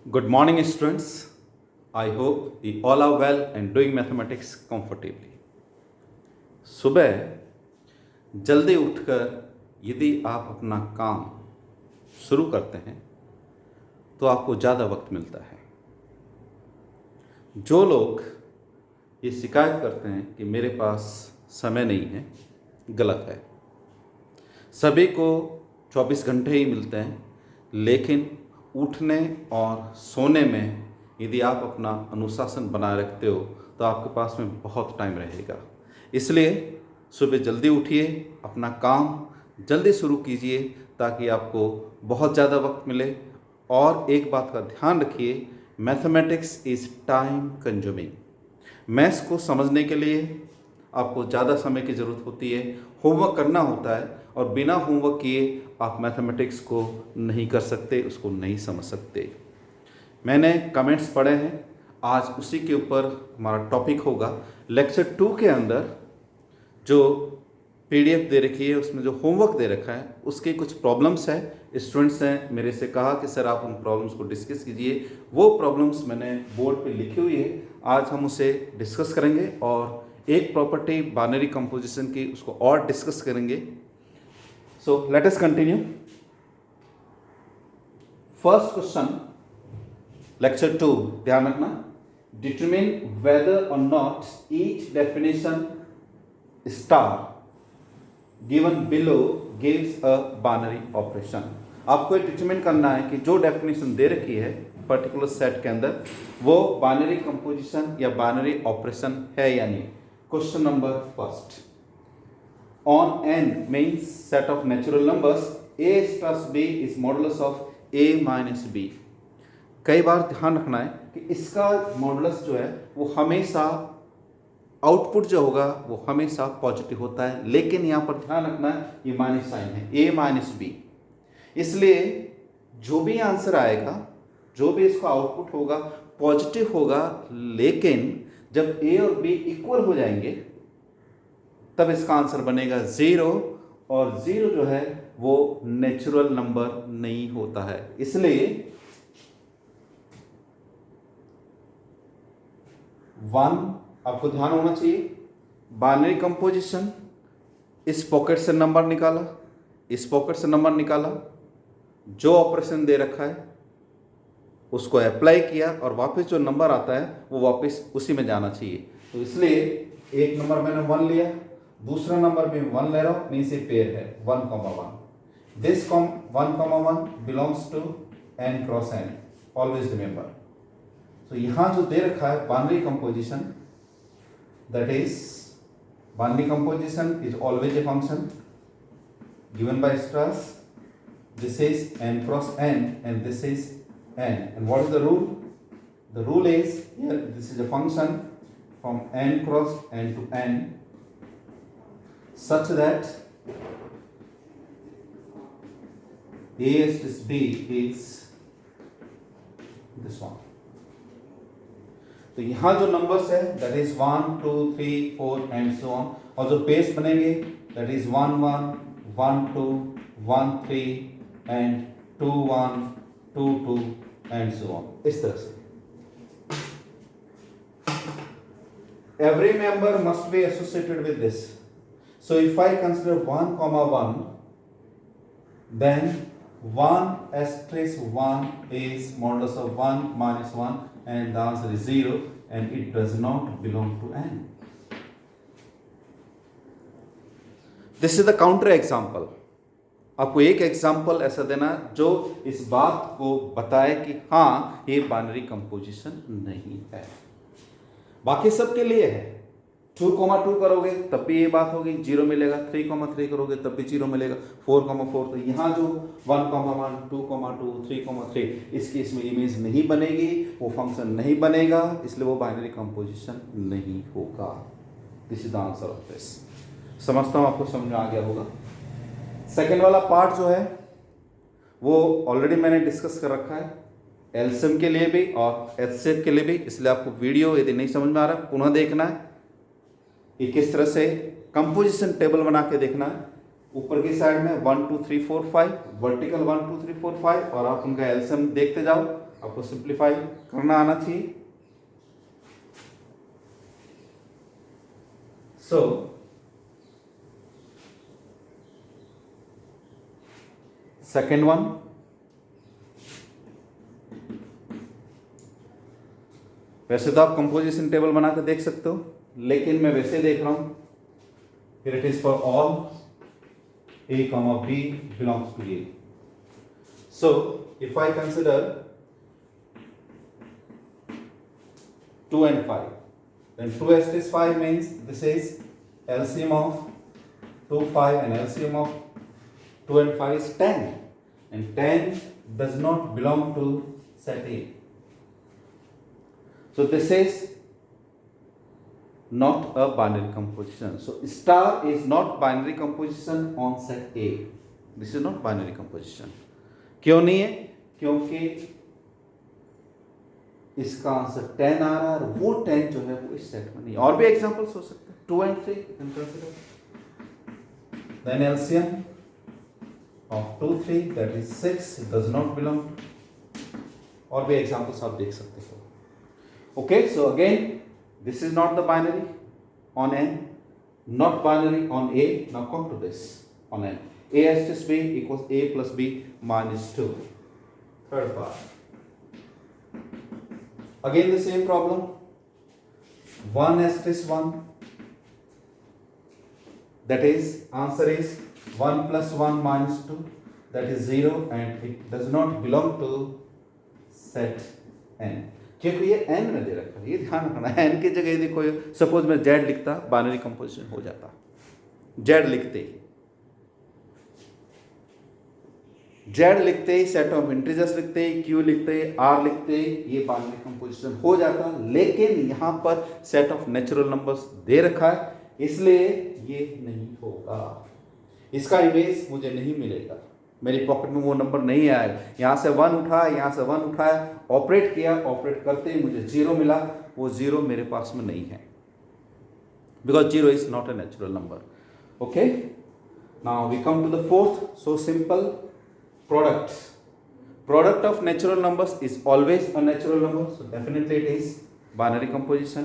Good morning, students. I hope you all are well and doing mathematics comfortably. सुबह जल्दी उठकर यदि आप अपना काम शुरू करते हैं तो आपको ज़्यादा वक्त मिलता है। जो लोग ये शिकायत करते हैं कि मेरे पास समय नहीं है, गलत है। सभी को 24 घंटे ही मिलते हैं, लेकिन उठने और सोने में यदि आप अपना अनुशासन बनाए रखते हो तो आपके पास में बहुत टाइम रहेगा। इसलिए सुबह जल्दी उठिए, अपना काम जल्दी शुरू कीजिए ताकि आपको बहुत ज़्यादा वक्त मिले। और एक बात का ध्यान रखिए, mathematics is time consuming. Maths को समझने के लिए आपको ज़्यादा समय की ज़रूरत होती है, होमवर्क करना होता है, और बिना होमवर्क किए आप मैथमेटिक्स को नहीं कर सकते, उसको नहीं समझ सकते। मैंने कमेंट्स पढ़े हैं, आज उसी के ऊपर हमारा टॉपिक होगा। लेक्चर 2 के अंदर जो PDF दे रखी है, उसमें जो होमवर्क दे रखा है, उसके कुछ प्रॉब्लम्स है। स्टूडेंट्स ने मेरे से कहा कि सर आप उन प्रॉब्लम्स को डिस्कस कीजिए। वो प्रॉब्लम्स मैंने बोर्ड पे लिखी हुई है, आज हम उसे डिस्कस करेंगे और एक प्रॉपर्टी बाइनरी कंपोजिशन की उसको और डिस्कस करेंगे। So let us continue. First question, lecture 2, ध्यान रखना। डिटरमिन वेदर और not each definition star given below gives a binary operation. आपको डिटरमिन करना है कि जो डेफिनेशन दे रखी है पर्टिकुलर सेट के अंदर वो बाइनरी कंपोजिशन या बाइनरी ऑपरेशन है या नहीं। Question number first, on an means set of natural numbers a plus b is modulus of a minus b। कई बार ध्यान रखना है कि इसका मॉडुलस जो है वो हमेशा आउटपुट जो होगा वो हमेशा पॉजिटिव होता है, लेकिन यहाँ पर ध्यान रखना है ये माइनस साइन है, a माइनस बी। इसलिए जो भी आंसर आएगा, जो भी इसका आउटपुट होगा पॉजिटिव होगा, लेकिन जब a और b इक्वल हो जाएंगे तब इसका आंसर बनेगा 0, और 0 जो है वो नेचुरल नंबर नहीं होता है। इसलिए 1 आपको ध्यान होना चाहिए। बाइनरी कंपोजिशन, इस पॉकेट से नंबर निकाला, इस पॉकेट से नंबर निकाला, जो ऑपरेशन दे रखा है उसको अप्लाई किया और वापस जो नंबर आता है वो वापस उसी में जाना चाहिए। तो इसलिए एक नंबर मैंने 1 लिया, दूसरा नंबर भी 1 ले रहा हूं, मीन्स ये पेयर है 1,1। This 1,1 belongs to n cross n, always remember. तो यहां जो दे रखा है binary composition, that is binary composition is always a function given by stars. This is n cross n and this is n, and what is the rule? The rule is here this is a function from n cross n to n such that a is b is this one। तो यहाँ जो numbers है that is 1 2 3 4 and so on, और जो base बनेंगे that is 1 1 1 2 1 3 and 2 1 2 2 and so on. इस तरह से every member must be associated with this। so if I consider 1,1, then 1 asterisk 1 is modulus of 1 minus 1, and the answer is 0, and it does not belong to n। This is the counter example। आपको एक example ऐसा देना जो इस बात को बताए कि हाँ ये बाइनरी कंपोजिशन नहीं है। बाकी सब के लिए है। 2,2 करोगे तब भी ये बात होगी, 0 मिलेगा। 3,3 करोगे तब भी 0 मिलेगा। 4,4, तो यहाँ जो 1,1 2,2 3,3 इसकी इसमें इमेज नहीं बनेगी, वो फंक्शन नहीं बनेगा, इसलिए वो बाइनरी कंपोजिशन नहीं होगा। This is the answer of this. समझता हूँ आपको समझ में आ गया होगा। सेकेंड वाला पार्ट जो है वो ऑलरेडी मैंने डिस्कस कर रखा है, एलसीएम के लिए भी और एचसीएफ के लिए भी, इसलिए आपको वीडियो यदि नहीं समझ में आ रहा पुनः देखना है। ये किस तरह से कंपोजिशन टेबल बना के देखना है। ऊपर की साइड में 1 2 3 4 5 वर्टिकल 1 2 3 4 5, और आप उनका एलसीएम देखते जाओ, आपको सिंप्लीफाई करना आना चाहिए। सो सेकेंड वन, वैसे तो आप कंपोजिशन टेबल बना के देख सकते हो, लेकिन मैं वैसे देख रहा हूं। Here it is for all a comma b belongs to a. So if I consider 2 and 5, then 2 is 5 means this is LCM of 2, 5 and LCM of 2 and 5 is 10, and 10 does not belong to set A. So this is not a binary composition. So star is not binary composition on set A. This is not binary composition. क्यों नहीं है? क्योंकि इसका answer 10 आ रहा है और वो 10 जो है वो इस सेट में नहीं। और भी एग्जांपल्स हो सकते हैं, 2 and 3 you can consider. Then LCM of 2, 3 that is 6, it does not belong. और भी एग्जांपल्स आप देख सकते हो। Okay, so again this is not the binary on n, not binary on A. Now come to this on n. A asterisk b equals a plus b minus 2. Third part. Again the same problem. 1 asterisk 1. That is, answer is 1 plus 1 minus 2. That is 0 and it does not belong to set n. क्योंकि ये n में दे रखा है, ये ध्यान रखना। n की जगह देखो, सपोज मैं z लिखता, बाइनरी कंपोजिशन हो जाता। z लिखते ही सेट ऑफ इंटीजर्स लिखते ही q लिखते ही r लिखते ही ये बाइनरी कंपोजिशन हो जाता। लेकिन यहाँ पर set of natural numbers they रखा है, इसलिए ये नहीं होगा। इसका इमेज मुझे नहीं मिलेगा, मेरी पॉकेट में वो नंबर नहीं आएगा। यहाँ से 1 उठाया, यहाँ से 1 उठाया, ऑपरेट किया, ऑपरेट करते ही मुझे 0 मिला, वो 0 मेरे पास में नहीं है, because 0 is not a natural number. Okay, now we come to the fourth, so simple, product of natural numbers is always a natural number, so definitely it is binary composition.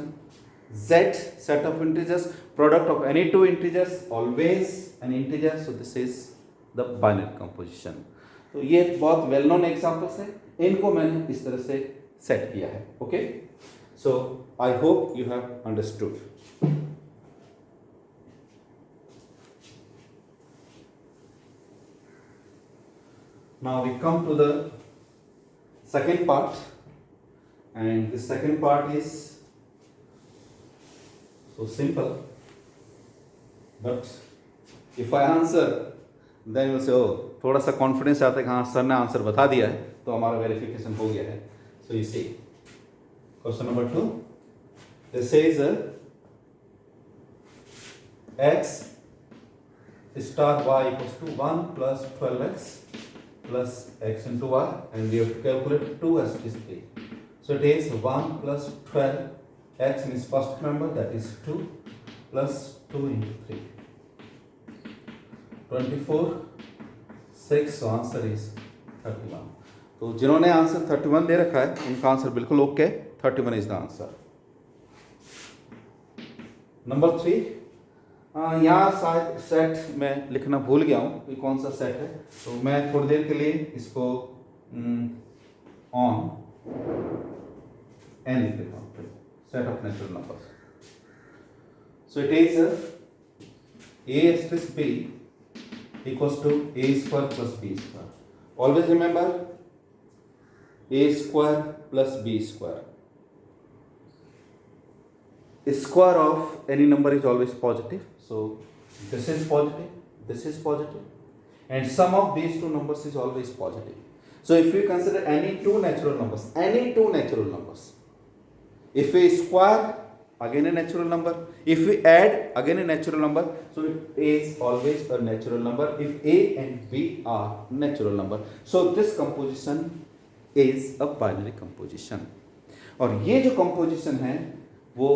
Z, set of integers, product of any two integers, always an integer, so this is the binary composition. तो ये बहुत well known examples है, इनको मैंने इस तरह से set किया है। Okay, so I hope you have understood. Now we come to the second part, and the second part is so simple, but if I answer then you will say, oh, थोड़ा सा confidence आता है कि हाँ sir ने answer बता दिया है तो हमारा वेरिफिकेशन हो गया है। So you see question number 2, this is x star y equals to 1 plus 12x plus x into y, and we have to calculate 2 as is 3. So it is 1 plus 12, x means first member, that is 2 plus 2 into 3, 24, 6, so answer is 31. तो जिन्होंने answer 31 दे रखा है उनका answer बिल्कुल okay, 31 is the answer. Number 3, यहाँ शायद set मैं लिखना भूल गया हूँ कि कौन सा सेट है, तो मैं थोड़ी देर के लिए इसको ऑन एन लिख देता हूँ, set of natural numbers. So it is a asterisk b equals to a square plus b square. Always remember a square plus b square. Square of any number is always positive. So this is positive, and sum of these two numbers is always positive. So if we consider any two natural numbers, if we square, again a natural number. If we add, again a natural number. So it is always a natural number if A and B are natural number. So this composition is a binary composition. और ये जो composition है वो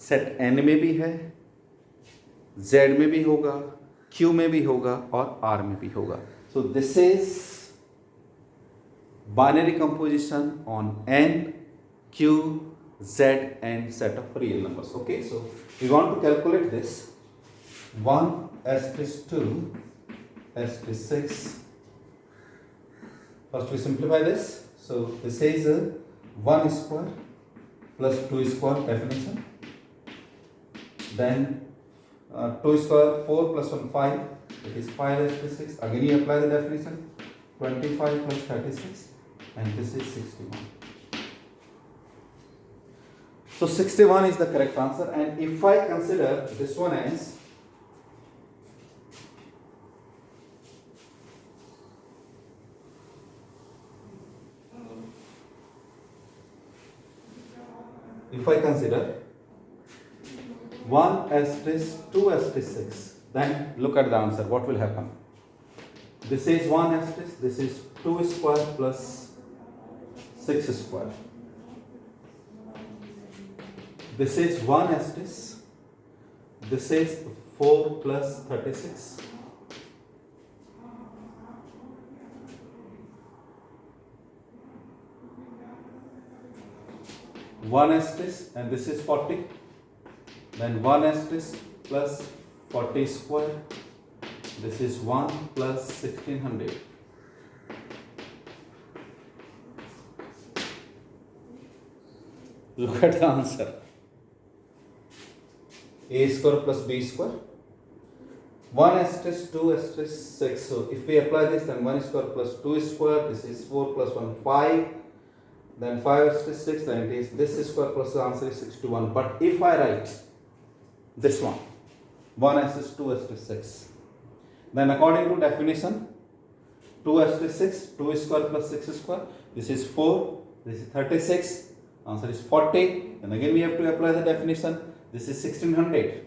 set N में भी है, Z में भी होगा, Q में भी होगा और R में भी होगा. So this is binary composition on n, q, z and set of real numbers. Okay, so we want to calculate this. 1 asterisk 2 asterisk 6. First we simplify this. So this is 1 square plus 2 square definition. Then 2 square 4 plus 1 5. It is 5 asterisk 6. Again you apply the definition. 25 plus 36 and this is 61. So 61 is the correct answer, and if I consider this one as if I consider 1 asterisk 2 asterisk 6, then look at the answer. What will happen? This is 1 asterisk, this is 2 square plus 6 square. This is 1 asterisk, this is 4 plus 36. One asterisk and this is 40. Then 1 asterisk plus 40 square. This is 1 plus 1600. Look at the answer. A square plus b square. 1 asterisk 2 asterisk 6. So if we apply this, then 1 square plus 2 square. This is 4 plus 1 5. Then 5 asterisk 6. Then it is this square plus the answer is 61. But if I write this one, 1 asterisk 2 asterisk 6, then according to definition, 2 asterisk 6, 2 square plus 6 square. This is 4. This is 36. Answer is 40. And again we have to apply the definition. This is 1600.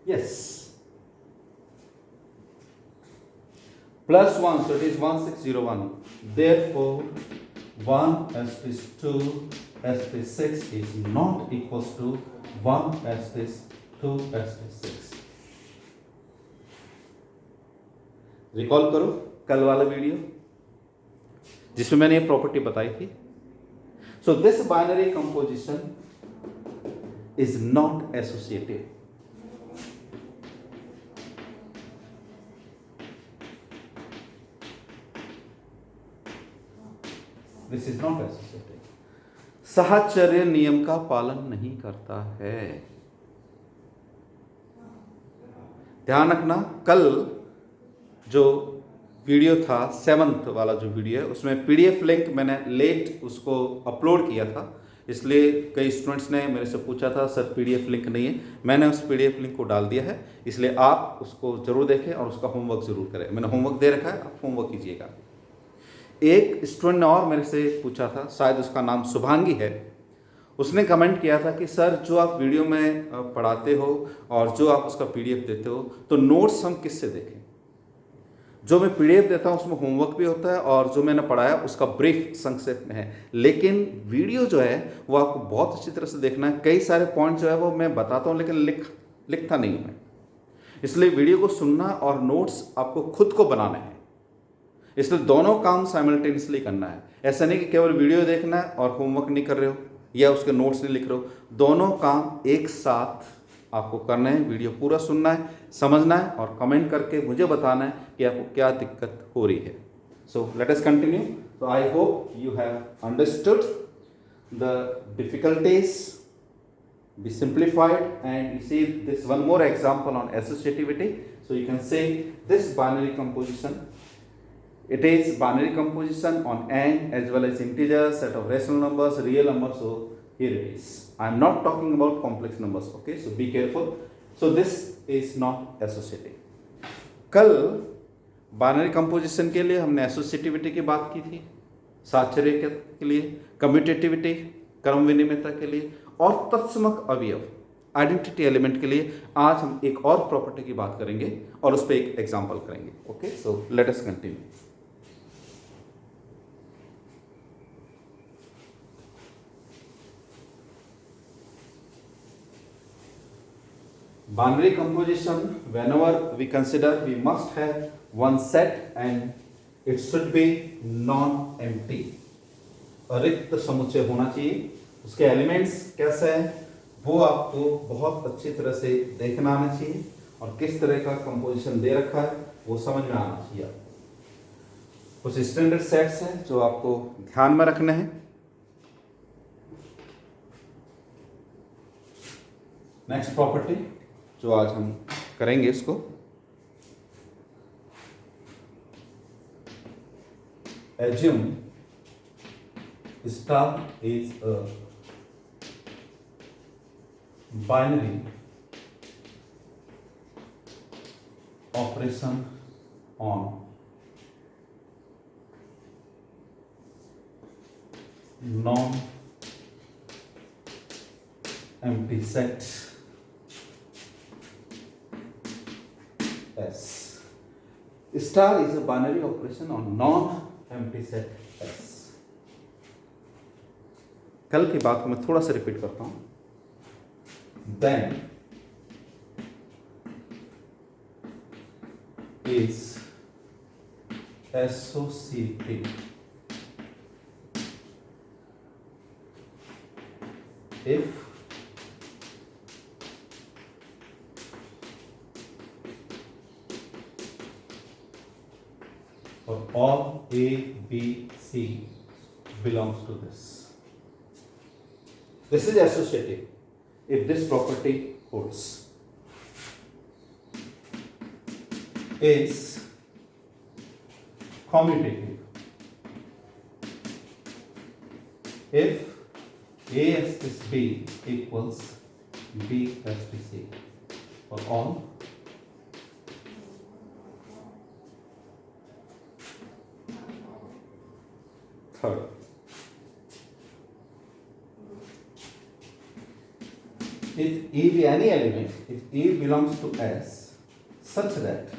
Yes. Plus 1, so it is 1601. Therefore, 1 asterisk 2 asterisk 6 is not equals to 1 asterisk 2 asterisk 6. Recall करो कल वाला video जिसमें मैंने ये property बताई थी. So this binary composition is not associative. This is not associative. साहचर्य नियम का पालन नहीं करता है. ध्यान रखना, कल जो वीडियो था 7th वाला जो वीडियो है उसमें पीडीएफ लिंक मैंने लेट उसको अपलोड किया था, इसलिए कई स्टूडेंट्स ने मेरे से पूछा था सर पीडीएफ लिंक नहीं है. मैंने उस पीडीएफ लिंक को डाल दिया है, इसलिए आप उसको ज़रूर देखें और उसका होमवर्क ज़रूर करें. मैंने होमवर्क दे रखा है, आप होमवर्क कीजिएगा. एक स्टूडेंट ने और मेरे से पूछा था, शायद उसका नाम शुभांगी है, उसने कमेंट किया था कि सर जो आप वीडियो में पढ़ाते हो और जो आप उसका पीडीएफ देते हो तो नोट्स हम किससे देखें. जो मैं पीडीएफ देता हूँ उसमें होमवर्क भी होता है और जो मैंने पढ़ाया उसका ब्रीफ संक्षेप में है, लेकिन वीडियो जो है वो आपको बहुत अच्छी तरह से देखना है. कई सारे पॉइंट जो है वो मैं बताता हूँ लेकिन लिखता नहीं हूँ मैं, इसलिए वीडियो को सुनना और नोट्स आपको खुद को बनाने हैं. इसलिए दोनों काम साइमल्टेनियसली करना है. ऐसा नहीं कि केवल वीडियो देखना है और होमवर्क नहीं कर रहे हो या उसके नोट्स नहीं लिख रहे हो. दोनों काम एक साथ आपको करना है. वीडियो पूरा सुनना है, समझना है और कमेंट करके मुझे बताना है कि आपको क्या दिक्कत हो रही है. So let us continue. So I hope you have understood the difficulties be simplified, and you see this one more example on associativity. So you can say this binary composition, it is binary composition on n as well as integers, set of rational numbers, real numbers. So here it is. I am not talking about complex numbers. Okay, so be careful. So this is not associative. कल binary composition के लिए हमने associativity की बात की थी, साहचर्य के लिए, कम्यूटेटिविटी क्रम विनिमयता के लिए और तत्समक अवयव आइडेंटिटी एलिमेंट के लिए. आज हम एक और प्रॉपर्टी की बात करेंगे और उस पर एक एग्जांपल करेंगे. Okay, so let us continue. Binary composition, whenever we consider, we must have one set and it should be non-empty. रिक्त समुच्चय होना चाहिए. उसके एलिमेंट्स कैसे हैं वो आपको बहुत अच्छी तरह से देखना आना चाहिए और किस तरह का कंपोजिशन दे रखा है वो समझ में आना चाहिए. कुछ स्टैंडर्ड सेट्स हैं जो आपको ध्यान में रखने हैं. नेक्स्ट प्रॉपर्टी जो आज हम करेंगे इसको, assume star is a binary operation on non-empty set S. Star is a binary operation on non-empty set S. कल की बात को मैं थोड़ा सा रिपीट करता हूं. Then is associative if for all A, B, C belongs to this. This is associative if this property holds. Is commutative if A S is B equals B S is C for all third. If E be any element, if E belongs to S such that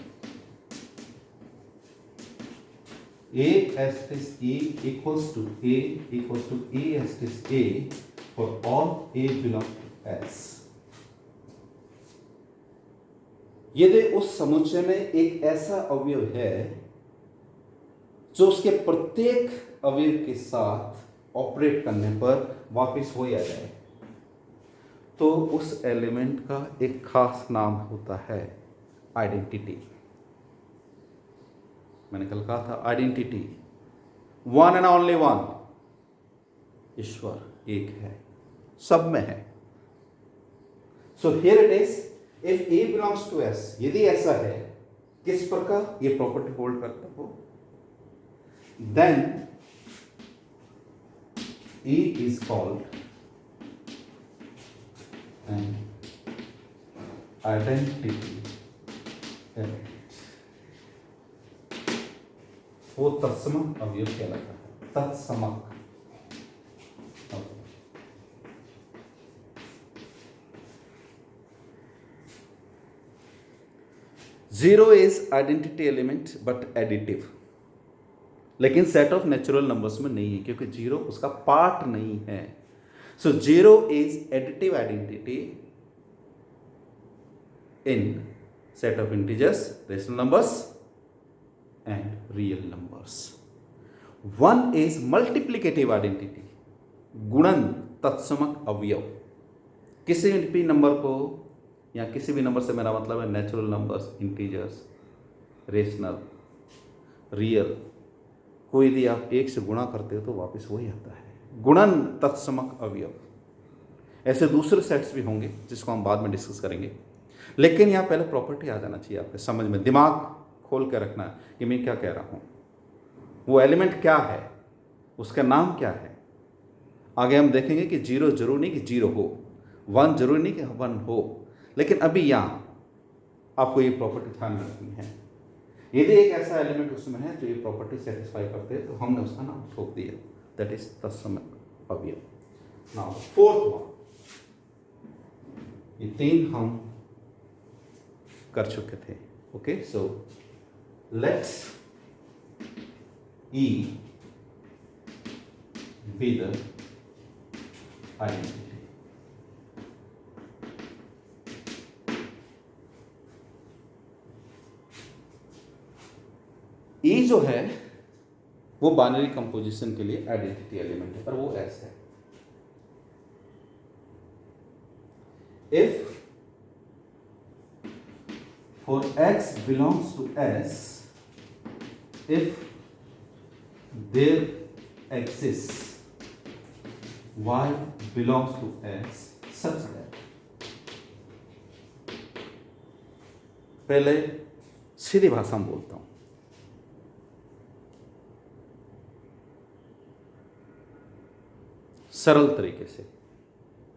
A asterisk E equals to A equals to E asterisk A for all A belongs to S. यदि उस समुच्चय में एक ऐसा अवयव है जो उसके प्रत्येक अवयव के साथ ऑपरेट करने पर वापस हो जाए तो उस एलिमेंट का एक खास नाम होता है आइडेंटिटी. मैंने कल कहा था identity, one and only one, ईश्वर एक है, सब में है. So here it is, if A belongs to S, यदि ऐसा है, किस प्रकार ये प्रॉपर्टी होल्ड करता हो, then E is called an identity element. वो तत्समक अवयव कहलाता है. तत्समक अवयव. Zero is identity element but additive. लेकिन सेट ऑफ नेचुरल नंबर्स में नहीं है क्योंकि जीरो उसका पार्ट नहीं है. So zero is additive identity in set of integers, rational numbers and real numbers. One is multiplicative identity, गुणन तत्समक अवयव. किसी भी नंबर को या किसी भी नंबर से मेरा मतलब है natural numbers, integers, rational, real, कोई यदि आप एक से गुणा करते हो तो वापस वही आता है. गुणन तत्समक अवयव. ऐसे दूसरे सेट्स भी होंगे जिसको हम बाद में डिस्कस करेंगे, लेकिन यहाँ पहले प्रॉपर्टी आ जाना चाहिए आपके समझ में. दिमाग खोल कर रखना कि मैं क्या कह रहा हूँ, वो एलिमेंट क्या है, उसका नाम क्या है. आगे हम देखेंगे कि जीरो जरूर नहीं कि जीरो हो, वन जरूरी नहीं कि वन हो, लेकिन अभी यहाँ आपको ये प्रॉपर्टी ध्यान रखनी है. यदि एक ऐसा एलिमेंट उसमें है जो ये प्रॉपर्टी सेटिस्फाई करते हैं तो हमने उसका नाम ठोक दिया, दैट इज तत्समक अवयव. नाउ फोर्थ वन, ये तीन हम कर चुके थे. Okay, so let's E be the identity. जो है वो बाइनरी कंपोजिशन के लिए आइडेंटिटी एलिमेंट है, पर वो एस है। If for x belongs to S, if there exists y belongs to S such that, पहले सीधी भाषा में बोलता हूं, सरल तरीके से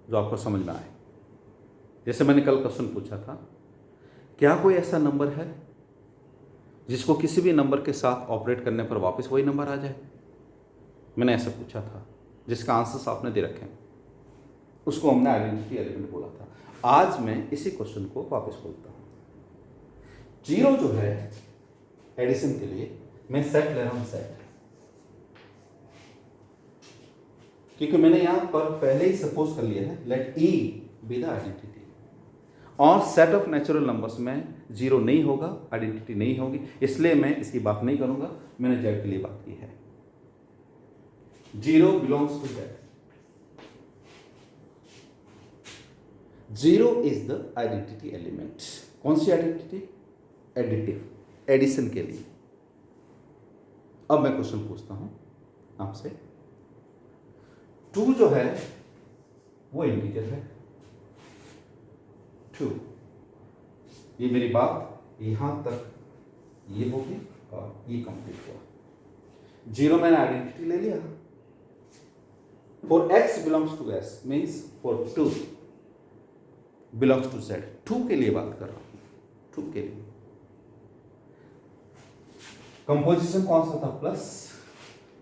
जो आपको समझ में आए। जैसे मैंने कल क्वेश्चन पूछा था, क्या कोई ऐसा नंबर है जिसको किसी भी नंबर के साथ ऑपरेट करने पर वापस वही नंबर आ जाए? मैंने ऐसा पूछा था, जिसका आंसर्स आपने दे रखे हैं, उसको हमने आइडेंटिटी एलिमेंट बोला था। आज मैं इसी क्वेश्चन को वापस बोलता हूं। जीरो जो है एडिशन के लिए मैं सेट ले रहा हूं, सेट, क्योंकि मैंने यहां पर पहले ही सपोज कर लिया है let E be the identity, और सेट ऑफ नेचुरल नंबर्स में जीरो नहीं होगा, आइडेंटिटी नहीं होगी, इसलिए मैं इसकी बात नहीं करूंगा। मैंने जेड के लिए बात की है। Zero belongs to Z, zero is the identity element. कौन सी आइडेंटिटी? एडिटिव, एडिशन के लिए। अब मैं क्वेश्चन पूछता हूं आपसे, टू जो है वो इंटीजर है, टू, ये मेरी बात यहां तक ये होगी और ये कंप्लीट हुआ। जीरो मैंने आइडेंटिटी ले लिया। For X belongs to S means for two belongs to Z, two के लिए बात कर रहा हूं, टू के लिए। कंपोजिशन कौन सा था? प्लस।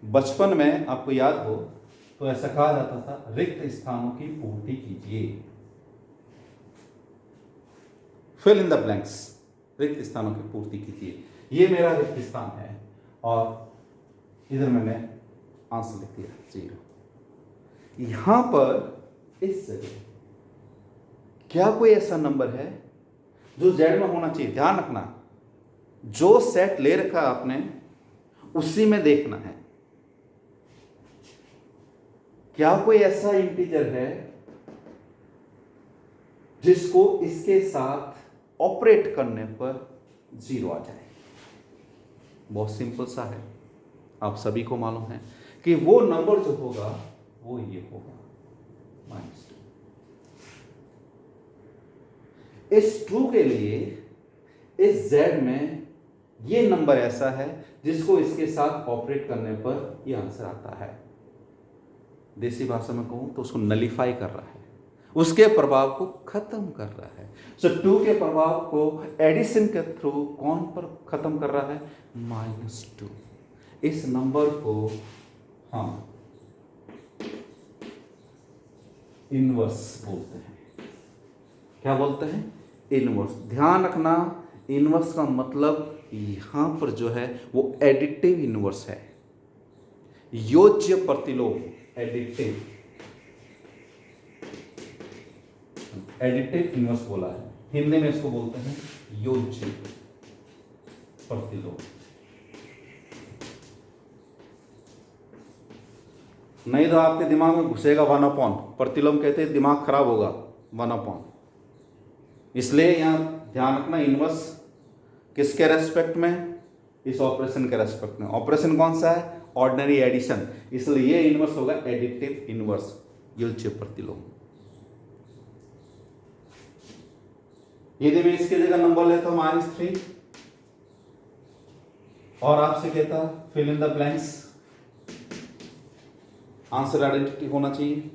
बचपन में आपको याद हो तो ऐसा कहा जाता था, रिक्त स्थानों की पूर्ति कीजिए, फिल इन द ब्लैंक्स, रिक्त स्थानों की पूर्ति कीजिए। ये मेरा रिक्त स्थान है और इधर मैंने आंसर लिख दिया जीरो। यहां पर इस जगह क्या कोई ऐसा नंबर है जो जेड में होना चाहिए? ध्यान रखना, जो सेट ले रखा आपने उसी में देखना है। क्या कोई ऐसा इंटीजर है जिसको इसके साथ ऑपरेट करने पर जीरो आ जाए? बहुत सिंपल सा है, आप सभी को मालूम है कि वो नंबर जो होगा वो ये होगा, -2। इस 2 के लिए इस z में ये नंबर ऐसा है जिसको इसके साथ ऑपरेट करने पर ये आंसर आता है। देसी भाषा में कहूं तो उसको नलीफाई कर रहा है, उसके प्रभाव को खत्म कर रहा है। सो 2 के प्रभाव को एडिशन के थ्रू कौन पर खत्म कर रहा है? -2। इस नंबर को हम इनवर्स बोलते हैं। क्या बोलते हैं? इनवर्स। ध्यान रखना, इनवर्स का मतलब यहां पर जो है वो एडिटिव इनवर्स है, योज्य प्रतिलोम, एडिटिव, एडिटिव इनवर्स बोला है, हिंदी में इसको बोलते हैं योज्य प्रतिलोम। नहीं तो आपके दिमाग में घुसेगा 1/, प्रतिलोम कहते हैं दिमाग खराब होगा, 1/। इसलिए यहां ध्यान रखना, इनवर्स किसके रेस्पेक्ट में? इस ऑपरेशन के रेस्पेक्ट में। ऑपरेशन कौन सा है? ऑर्डिनरी एडिशन, इसलिए ये इनवर्स होगा एडिटिव इनवर्स, योज्य प्रतिलोम। यदि मैं इसकी जगह नंबर लेता हूं -3 और आपसे कहता fill in the blanks, answer identity होना चाहिए।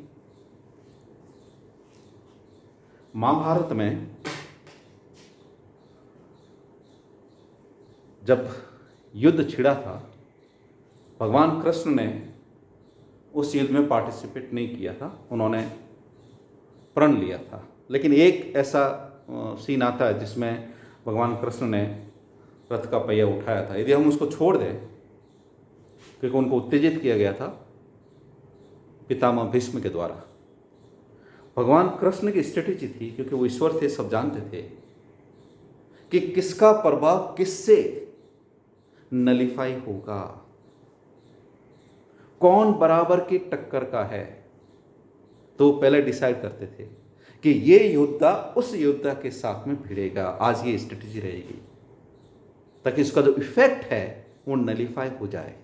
महाभारत में जब युद्ध छिड़ा था, भगवान कृष्ण ने उस युद्ध में पार्टिसिपेट नहीं किया था, उन्होंने प्रण लिया था। लेकिन एक ऐसा सीन आता है जिसमें भगवान कृष्ण ने रथ का पहिया उठाया था। यदि हम उसको छोड़ दें, क्योंकि उनको उत्तेजित किया गया था पितामह भीष्म के द्वारा। भगवान कृष्ण की स्ट्रेटेजी थी, क्योंकि वो ईश्वर थे, सब जानते थे कि किसका प्रभाव किससे नलीफाई होगा। कौन बराबर की टक्कर का है, तो पहले डिसाइड करते थे कि ये योद्धा उस योद्धा के साथ में भिड़ेगा। आज ये स्ट्रेटेजी रहेगी ताकि उसका जो इफेक्ट है वो नलीफाई हो जाए।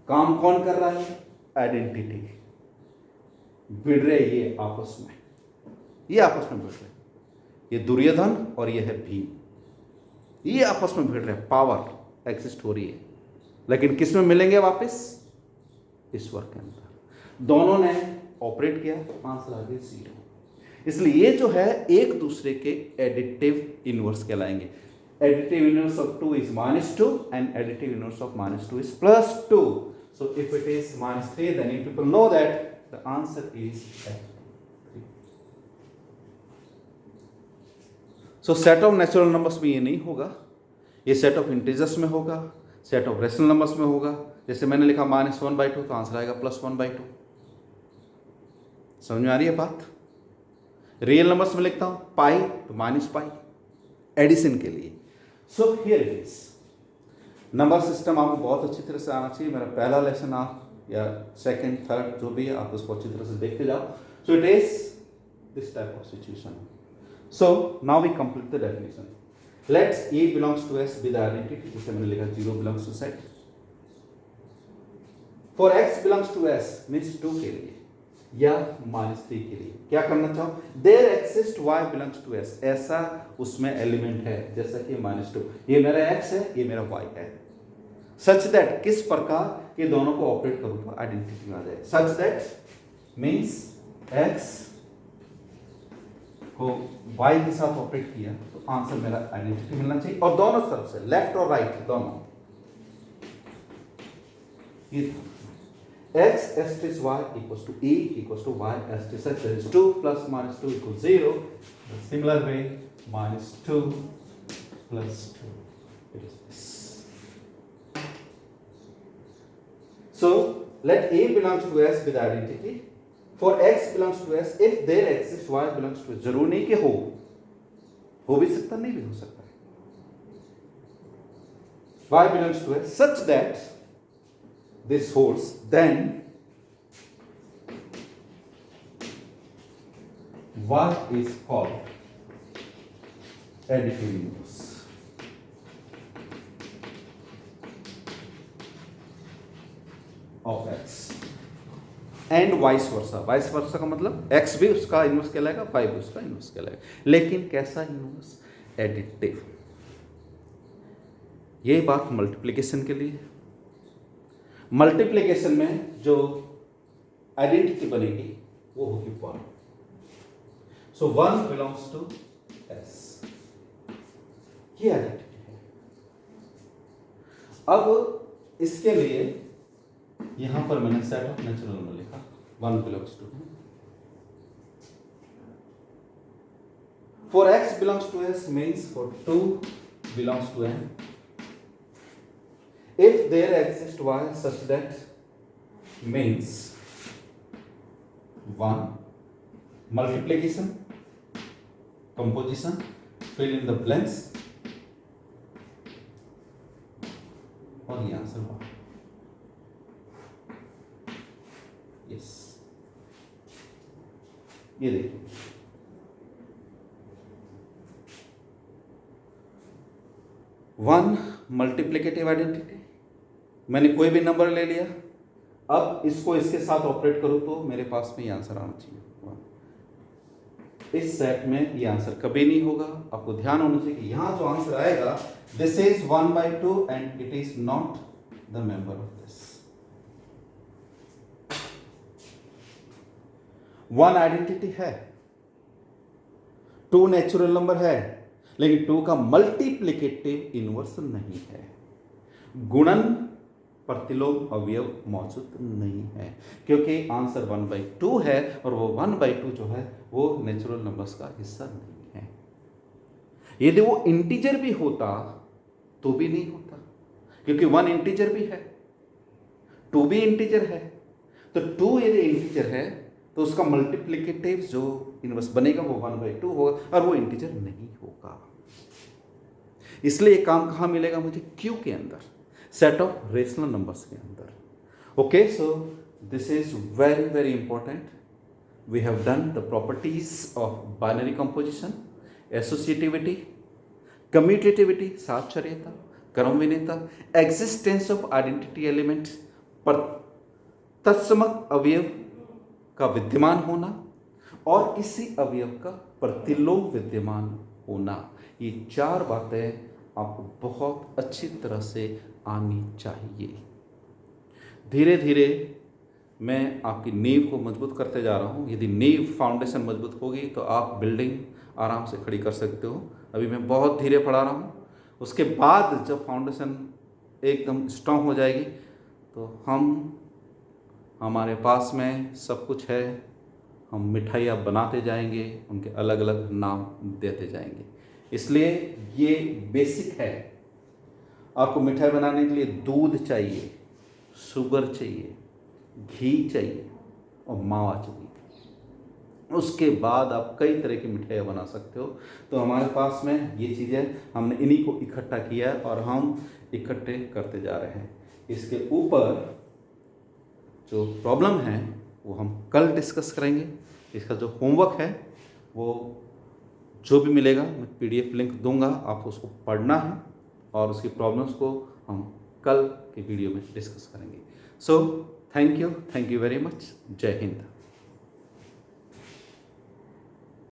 काम कौन कर रहा है? आइडेंटिटी। भिड़ रहे ये आपस में, ये आपस में भिड़ रहे, ये दुर्योधन और ये है भीम, ये आपस में भिड़ रहे। पावर एग्जिस्ट हो रही है, लेकिन किस में मिलेंगे वापस? ईश्वर के अंदर। दोनों ने ऑपरेट किया, आंसर आ गया 0। इसलिए ये जो है एक दूसरे के एडिटिव इनवर्स कहलाएंगे। Additive inverse of 2 is -2 and additive inverse of -2 is +2. So if it is -3, then you people know that the answer is 3. So set of natural numbers में ये नहीं होगा, ये सेट ऑफ इंटीजर्स में होगा, set of rational numbers में होगा। जैसे मैंने लिखा -1/2 तो आंसर आएगा +1/2। समझ में आ रही है बात? रियल नंबर्स में लिखता हूं पाई तो -पाई एडिशन के लिए। सो here it is. Number system आपको बहुत अच्छी तरह से आना चाहिए। मेरा पहला लेसन आप या सेकंड थर्ड जो भी है आप उसको अच्छी तरह से देखते जाओ। So it is this type of situation. So now we complete the definition. Let's A belongs to S with the identity, जैसे मैंने लिखा 0 belongs to set। For X belongs to S means 2 के लिए या -3 के लिए क्या करना चाहो? There exists Y belongs to S, ऐसा उसमें एलिमेंट है जैसा कि -2। ये मेरा X है, ये मेरा Y है। Such that किस प्रकार ये दोनों को ऑपरेट करूं तो आइडेंटिटी में आ जाए। Such that means X को Y के साथ ऑपरेट किया तो आंसर मेरा आइडेंटिटी मिलना चाहिए। और दोनों तरफ से लेफ्ट और राइट दोनों, ये x asterisk y equals to E equals to y asterisk x, that is 2 plus -2 equals 0. The similar way -2 plus 2, it is this. So let A belongs to S with identity. For X belongs to S, if there exists Y belongs to S, जरूर नहीं कि हो भी सकता, नहीं भी हो सकता। Y belongs to S such that this holds, then what is called additive inverse of X and vice versa. Vice versa का मतलब X भी उसका इनवर्स कहलाएगा, Y भी उसका इनवर्स कहलाएगा। लेकिन कैसा इनवर्स? एडिटिव। ये बात मल्टीप्लिकेशन के लिए। मल्टीप्लिकेशन में जो आइडेंटिटी बनेगी वो होगी 1। सो 1 बिलोंग्स टू S, ये आइडेंटिटी है। अब इसके लिए यहां पर मैंने सेट ऑफ नेचुरल नंबर लिखा, 1 belongs to. For X belongs to S means for 2 belongs to N, if there exists Y such that means 1 multiplication, composition, fill in the blanks, और ये आंसर हुआ। यस, ये देखिए 1 multiplicative identity. मैंने कोई भी number ले लिया, अब इसको इसके साथ ऑपरेट करूं तो मेरे पास में ये आंसर आना चाहिए 1। इस सेट में ये आंसर कभी नहीं होगा। आपको ध्यान होना चाहिए कि यहां जो आंसर आएगा this is 1/2 and it is not the member of this. 1 identity है, 2 नेचुरल नंबर है, लेकिन 2 का मल्टीप्लिकेटिव इनवर्स नहीं है। गुणन प्रतिलोम अवयव मौजूद नहीं है, क्योंकि आंसर 1/2 है और वो 1/2 जो है वो नेचुरल नंबर्स का हिस्सा नहीं है। यदि वो इंटीजर भी होता तो भी नहीं होता, क्योंकि 1 इंटीजर भी है, 2 भी इंटीजर है। तो 2 यदि इंटीजर है तो उसका मल्टीप्लिकेटिव जो इनवर्स बनेगा वो 1/2 होगा और वो इंटीजर नहीं होगा। इसलिए ये काम कहाँ मिलेगा मुझे? क्यू के अंदर, सेट ऑफ रेशनल नंबर्स के अंदर। Okay, so this is very very important. We have done the properties of binary composition, associativity, commutativity साहचर्यता, क्रमविनेता, एग्जिस्टेंस ऑफ आइडेंटिटी एलिमेंट, पर तत्समक अवयव का विद्यमान होना और किसी अवयव का प्रतिलोम विद्यमान होना, ये 4 बातें आपको बहुत अच्छी तरह से आनी चाहिए। धीरे धीरे मैं आपकी नींव को मजबूत करते जा रहा हूँ। यदि नींव फाउंडेशन मजबूत होगी तो आप बिल्डिंग आराम से खड़ी कर सकते हो। अभी मैं बहुत धीरे पढ़ा रहा हूँ, उसके बाद जब फाउंडेशन एकदम स्ट्रांग हो जाएगी तो हमारे पास में सब कुछ है, हम मिठाइयाँ बनाते जाएंगे, उनके अलग अलग नाम देते जाएंगे। इसलिए ये बेसिक है। आपको मिठाई बनाने के लिए दूध चाहिए, शुगर चाहिए, घी चाहिए और मावा चाहिए। उसके बाद आप कई तरह की मिठाइयाँ बना सकते हो। तो हमारे पास में ये चीज़ें, हमने इन्हीं को इकट्ठा किया है और हम इकट्ठे करते जा रहे हैं। इसके ऊपर जो प्रॉब्लम है वो हम कल डिस्कस करेंगे। इसका जो होमवर्क है वो जो भी मिलेगा मैं PDF लिंक दूंगा, आपको उसको पढ़ना है और उसकी प्रॉब्लम्स को हम कल की वीडियो में डिस्कस करेंगे। So thank you very much. जय हिंद।